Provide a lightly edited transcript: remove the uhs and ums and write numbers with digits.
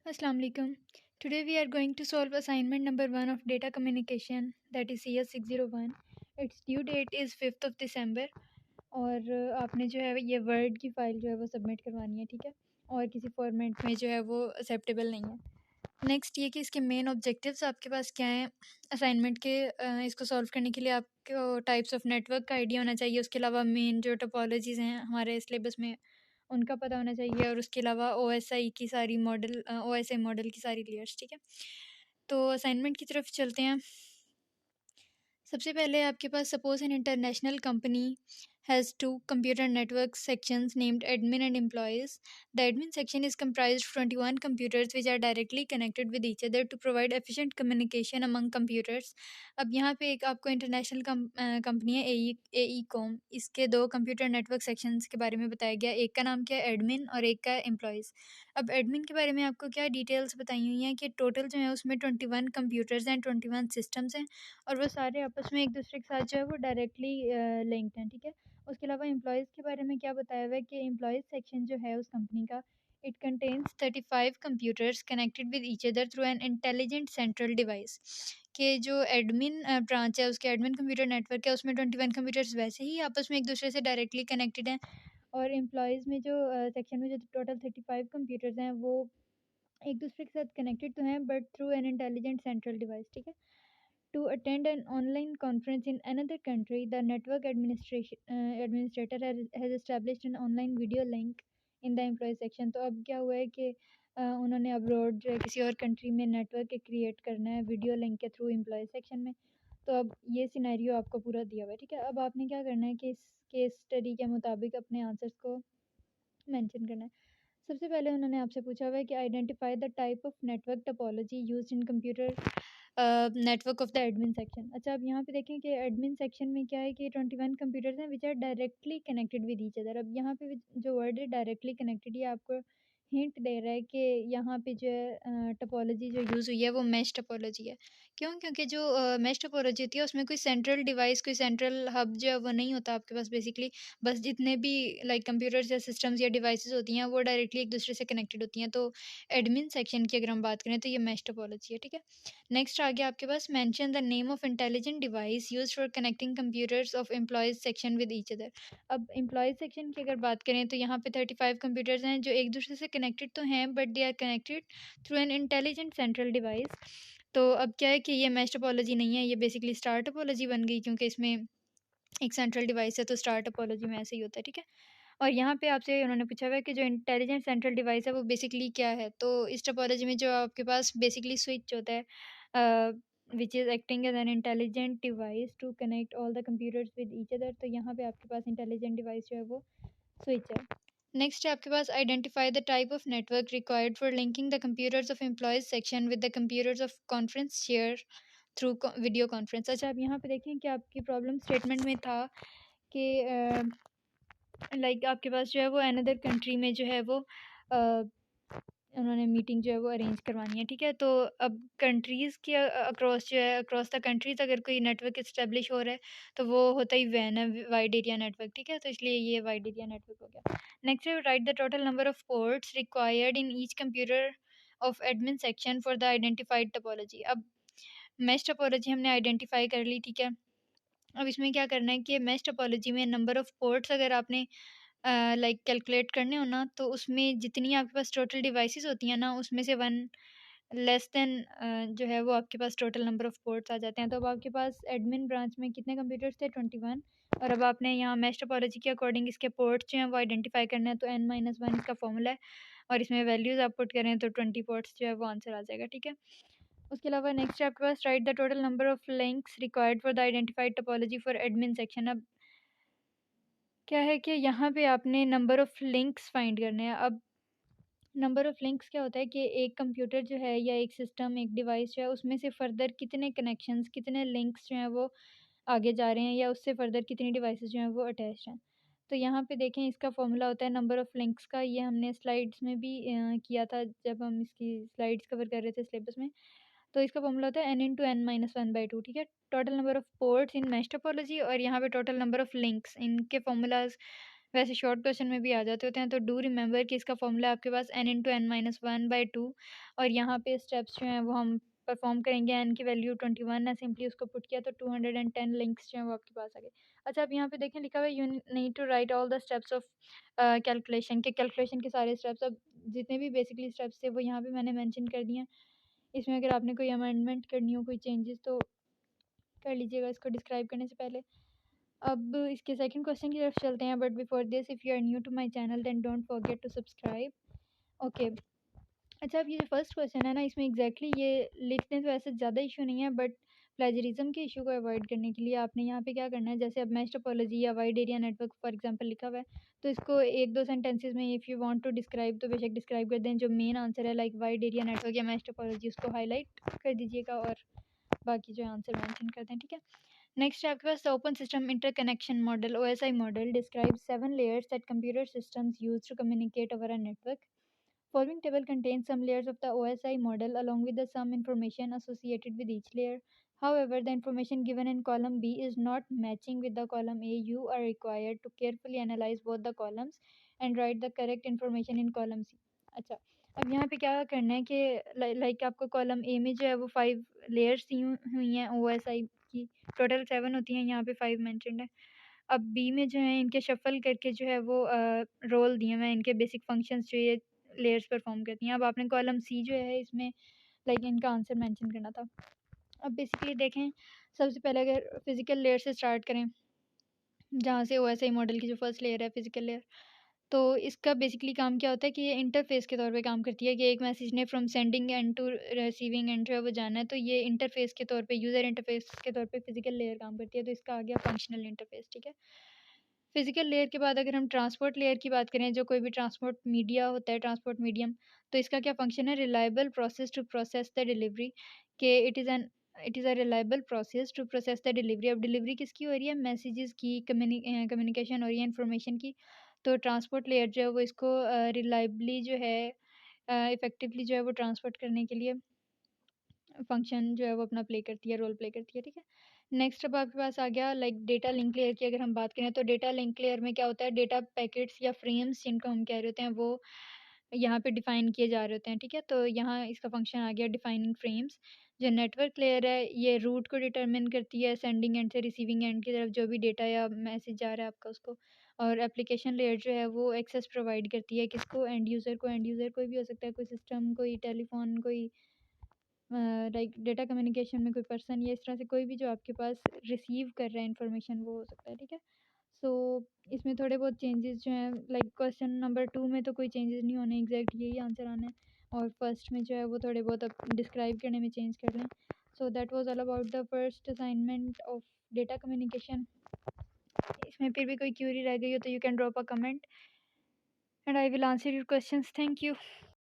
Assalamu alaikum. Today we are going to solve assignment number 1 of data communication, that is CS 601. Its due date is 5th of December और आपने जो है ये word की file जो है वो सबमिट करवानी है, ठीक है, और किसी फॉर्मेट में जो है वो एक्सेप्टेबल नहीं है। नेक्स्ट ये कि इसके मेन ऑब्जेक्टिव्स आपके पास क्या हैं असाइनमेंट के। इसको सॉल्व करने के लिए आपको टाइप्स ऑफ नेटवर्क का आइडिया होना चाहिए। उसके अलावा मेन जो टोपोलॉजीज़ हैं हमारे सिलेबस में उनका पता होना चाहिए, और उसके अलावा ओएसआई की सारी मॉडल ओएसआई मॉडल की सारी लेयर्स, ठीक है। तो असाइनमेंट की तरफ चलते हैं। सबसे पहले आपके पास suppose an international company has two computer network sections named admin and employees. The admin section is comprised of 21 computers which are directly connected with each other to provide efficient communication among computers. अब यहाँ पे एक आपको international company है ए com, इसके दो computer network sections के बारे में बताया गया। एक का नाम क्या है एडमिन और एक का है एम्प्लॉयज़। अब एडमिन के बारे में आपको क्या डिटेल्स बताई हुई हैं कि टोटल जो है उसमें 21 कंप्यूटर्स हैं, 21 सिस्टम्स हैं, और वो सारे आपस में एक दूसरे के साथ जो है वो डायरेक्टली लिंक्ड हैं, ठीक है। उसके अलावा एम्प्लॉयज़ के बारे में क्या बताया हुआ है कि एम्प्लॉयज़ सेक्शन जो है उस कंपनी का, it contains 35 computers connected with each other through an intelligent central device. कि जो एडमिन ब्रांच है उसके एडमिन कंप्यूटर नेटवर्क है उसमें 21 कंप्यूटर्स वैसे ही आपस में एक दूसरे से डायरेक्टली कनेक्टेड हैं, और एम्प्लॉयज़ में जो सेक्शन में जो टोटल 35 कंप्यूटर्स हैं वो एक दूसरे के साथ कनेक्टेड तो हैं but through an intelligent central device, ठीक है। To attend an online conference in another country, the network administrator has established an online video link in the employee section. तो अब क्या हुआ है कि उन्होंने अब्रॉड जो है किसी और कंट्री में नेटवर्क क्रिएट करना है वीडियो लिंक के थ्रू एम्प्लॉय सेक्शन में। तो अब ये सिनेरियो आपको पूरा दिया हुआ है, ठीक है। अब आपने क्या करना है कि इस केस स्टडी के मुताबिक अपने आंसर्स को मेंशन करना है। सबसे पहले उन्होंने आपसे पूछा हुआ है कि identify the type of network topology used in computer network of the admin section. अच्छा, अब यहाँ पे देखें कि एडमिन सेक्शन में क्या है कि 21 कंप्यूटर्स हैं which are directly connected with each other. अब यहाँ पे जो वर्ड है डायरेक्टली कनेक्टेड, ये आपको हिंट दे रहा है कि यहाँ पे जो है टोपोलॉजी जो यूज़ हुई है वो मैश टोपोलॉजी है। क्यों? क्योंकि जो मैश टोपोलॉजी होती है उसमें कोई सेंट्रल डिवाइस, कोई सेंट्रल हब जो है वो नहीं होता आपके पास। बेसिकली बस जितने भी लाइक कंप्यूटर्स या सिस्टम्स या डिवाइसेस होती हैं वो डायरेक्टली एक दूसरे से कनेक्टेड होती हैं। तो एडमिन सेक्शन की अगर हम बात करें तो ये मैश टोपोलॉजी है, ठीक है। नेक्स्ट आ गया आपके पास mention the name of intelligent device used for connecting computers of employees section with each other. अब एम्प्लॉयज सेक्शन की अगर बात करें तो यहाँ पे 35 कंप्यूटर्स हैं जो एक दूसरे से कनेक्टेड तो हैं but they are connected through an intelligent central device. तो अब क्या है कि ये मैश टोपोलॉजी नहीं है, ये बेसिकली स्टार टोपोलॉजी बन गई, क्योंकि इसमें एक सेंट्रल डिवाइस है तो स्टार टोपोलॉजी में ऐसे ही होता है, ठीक है। और यहाँ पे आपसे उन्होंने पूछा हुआ है कि जो इंटेलिजेंट सेंट्रल डिवाइस है वो बेसिकली क्या है। तो इस टोपोलॉजी में जो आपके पास बेसिकली स्विच होता है which is acting as an intelligent device to connect all the computers with each other. तो यहाँ पे आपके पास इंटेलिजेंट डिवाइस जो है वो स्विच है। नेक्स्ट है आपके पास identify the type of network required for linking the computers of employees section with the computers of conference share through video conference. अच्छा, अब यहाँ पे देखें कि आपकी प्रॉब्लम स्टेटमेंट में था कि लाइक आपके पास जो है वो अनदर कंट्री में जो है वो उन्होंने मीटिंग जो है वो अरेंज करवानी है, ठीक है। तो अब कंट्रीज़ के अक्रॉस जो है अक्रॉस द कंट्रीज़ अगर कोई नेटवर्क इस्टेब्लिश हो रहा है तो वो होता ही वैन है, वाइड एरिया नेटवर्क, ठीक है। तो इसलिए ये वाइड एरिया नेटवर्क हो गया। नेक्स्ट है right the total number of ports required in each computer of admin section for the identified topology. अब मैश टोपोलॉजी हमने आइडेंटिफाई कर ली, ठीक है। अब इसमें क्या करना है कि मैश टोपोलॉजी में नंबर ऑफ़ पोर्ट्स अगर आपने लाइक कैलकुलेट करने हो ना, तो उसमें जितनी आपके पास टोटल डिवाइसेस होती हैं ना उसमें से वन लेस देन जो है वो आपके पास टोटल नंबर ऑफ़ पोर्ट्स आ जाते हैं। तो अब आपके पास एडमिन ब्रांच में कितने कंप्यूटर्स थे? 21। और अब आपने यहाँ मैश टोपोलॉजी के अकॉर्डिंग इसके पोर्ट्स जो हैं वो आइडेंटिफाई करना है। तो n-1 इसका फॉर्मूला है, और इसमें वैल्यूज़ आप पुट करें तो 20 पोर्ट्स जो है वो आंसर आ जाएगा, ठीक है। उसके अलावा नेक्स्ट है आपके पास write the total number of links required for the identified topology for admin section. अब क्या है कि यहाँ पे आपने नंबर ऑफ लिंक्स फाइंड करने हैं। अब नंबर ऑफ लिंक्स क्या होता है कि एक कंप्यूटर जो है या एक सिस्टम एक डिवाइस जो है उसमें से फर्दर कितने कनेक्शंस कितने लिंक्स जो हैं वो आगे जा रहे हैं, या उससे फर्दर कितनी डिवाइसेस जो हैं वो अटैच हैं। तो यहाँ पे देखें इसका फॉर्मूला होता है नंबर ऑफ़ लिंक्स का। ये हमने स्लाइड्स में भी किया था जब हम इसकी स्लाइड्स कवर कर रहे थे सिलेबस में। तो इसका फॉर्मूला होता है n/n-1/2, ठीक है। Total number of ports in mesh topology, और यहाँ पे टोटल नंबर ऑफ़ लिंक्स, इनके फॉर्मूलाज वैसे शॉर्ट क्वेश्चन में भी आ जाते होते हैं। तो डू रिमेंबर कि इसका फॉर्मूला आपके पास n × n-1/2 और यहाँ पे स्टेप्स जो हैं वो हम परफॉर्म करेंगे। n की वैल्यू 21 है, सिंपली उसको पुट किया तो 210 लिंक्स जो हैं वो आपके पास आ गए। अच्छा, अब यहाँ पे देखें लिखा हुआ है you need to write all the steps of calculation के सारे स्टेप्स। अब जितने भी बेसिकली स्टेप्स थे वो यहाँ पे मैंने मेंशन कर दिए हैं। इसमें अगर आपने कोई अमेंडमेंट करनी हो, कोई चेंजेस, तो कर लीजिएगा इसको डिस्क्राइब करने से पहले। अब इसके सेकंड क्वेश्चन की तरफ चलते हैं, but before this if you are new to my channel then don't forget to subscribe. Okay. अच्छा, अब ये जो फर्स्ट क्वेश्चन है ना, इसमें एग्जैक्टली ये लिखने तो ऐसे ज़्यादा इशू नहीं है, बट प्लेजरिज्म के इशू को अवॉइड करने के लिए आपने यहाँ पे क्या करना है, जैसे अब मैश टोपोलॉजी या wide area network for example लिखा हुआ है, तो इसको एक दो सेंटेंसेस में if you want to describe तो बेशक डिस्क्राइब कर दें। जो मेन आंसर है लाइक वाइड एरिया नेटवर्क या मैश टोपोलॉजी उसको हाईलाइट कर दीजिएगा और बाकी जो आंसर मेंशन कर दें, ठीक है। नेक्स्ट है आपके पास open system interconnection model OSI model describes 7 layers that computer systems use to communicate over a network. Following table contains some layers of the OSI model along with the some information associated with each layer. However, the information given in column B is not matching with the column A. You are required to carefully analyze both the columns and write the correct information in column C. अच्छा, अब यहाँ पे क्या करना है कि like आपको column A में जो है वो 5 लेयर्स दी हुई हैं OSI की, टोटल 7 होती हैं, यहाँ पे 5 मेंशन्ड है। अब बी में जो है इनके शफल करके जो है वो रोल दिए हुए हैं, इनके बेसिक फंक्शंस जो ये लेयर्स परफॉर्म करती हैं। अब आपने कॉलम सी जो है इसमें लाइक इनका आंसर मेंशन करना था। अब बेसिकली देखें, सबसे पहले अगर फिजिकल लेयर से स्टार्ट करें, जहाँ से OSI मॉडल की जो फर्स्ट लेयर है फिजिकल लेयर, तो इसका बेसिकली काम क्या होता है कि ये इंटरफेस के तौर पे काम करती है कि एक मैसेज ने from sending end to receiving end जो है वो जाना है, तो ये इंटरफेस के तौर पे, यूज़र इंटरफेस के तौर पे फिजिकल लेयर काम करती है। तो इसका आ गया फंक्शनल इंटरफेस, ठीक है। फिजिकल लेयर के बाद अगर हम ट्रांसपोर्ट लेयर की बात करें, जो कोई भी ट्रांसपोर्ट मीडिया होता है, ट्रांसपोर्ट मीडियम, तो इसका क्या फंक्शन है, reliable process to process the delivery, के it is a reliable process to process the delivery. अब डिलीवरी किसकी हो रही है, मैसेजेस की, कम्युनिकेशन हो रही है, इन्फॉर्मेशन की। तो ट्रांसपोर्ट लेयर जो है वो इसको रिलायबली जो है इफ़ेक्टिवली जो है वो ट्रांसपोर्ट करने के लिए फंक्शन जो है वो अपना प्ले करती है, रोल प्ले करती है, ठीक है। नेक्स्ट अब आपके पास आ गया लाइक डेटा लिंक लेयर की अगर हम बात करें, तो डेटा लिंक लेयर में क्या होता है, डेटा पैकेट्स या फ्रेम्स जिनको हम कह रहे होते हैं वो यहाँ पे डिफाइन किए जा रहे होते हैं, ठीक है। तो यहाँ इसका फंक्शन आ गया डिफाइनिंग फ्रेम्स। जो नेटवर्क लेयर है ये रूट को डिटरमिन करती है, सेंडिंग एंड से रिसीविंग एंड की तरफ जो भी डेटा या मैसेज जा रहा है आपका उसको। और एप्लीकेशन लेयर जो है वो एक्सेस प्रोवाइड करती है किसको, एंड यूज़र को। एंड यूज़र कोई भी हो सकता है, कोई सिस्टम, कोई टेलीफोन, कोई लाइक डेटा कम्युनिकेशन में कोई पर्सन, या इस तरह से कोई भी जो आपके पास रिसीव कर रहा है इन्फॉर्मेशन, वो हो सकता है, ठीक है। सो इसमें थोड़े बहुत चेंजेस जो हैं, लाइक क्वेश्चन नंबर 2 में तो कोई चेंजेस नहीं होने, एग्जैक्ट यही आंसर आना है। और फर्स्ट में जो है वो थोड़े बहुत अब डिस्क्राइब करने में चेंज कर लें। So that was all about the first assignment of data communication. इसमें फिर भी कोई क्यूरी रह गई हो तो you can drop a comment and I will answer your questions. Thank you.